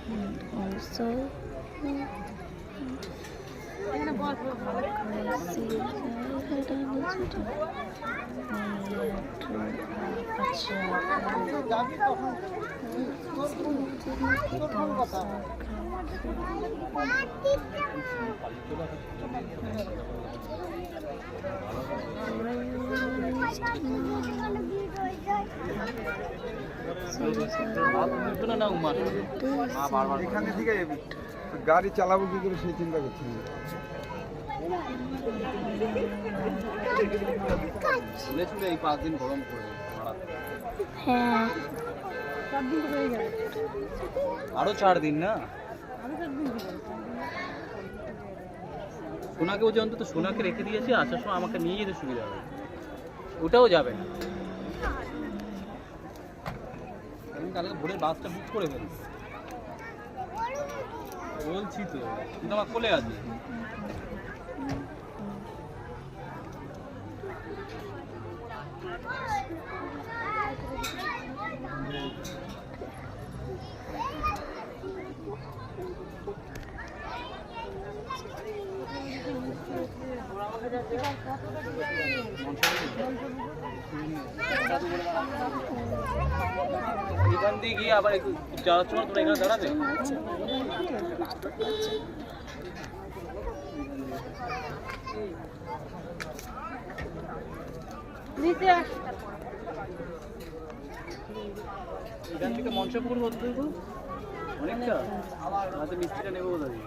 also এখানে থেকে গাড়ি চালাবো কি করে সেই চিন্তা করছি। এই 5 দিন গরম পড়বে, হ্যাঁ আরো 4 দিন না। সোনাকে বলছে অন্তত সোনাকে রেখে দিয়েছি, আসার সময় আমাকে নিয়ে যেতে সুবিধা হবে। ওটাও যাবে না। আমি কালকে ভোরের বাসটা বুক করে ফেলি বলছি তো, কিন্তু আমার কোলে আছে। এখান দিয়ে গিয়ে আবার যাওয়ার সময় তোমরা এখানে দাঁড়াবে। এখান থেকে মঞ্চপুর করতে অনেকটা, হাতে মিষ্টিটা নেবো বোধ হয়।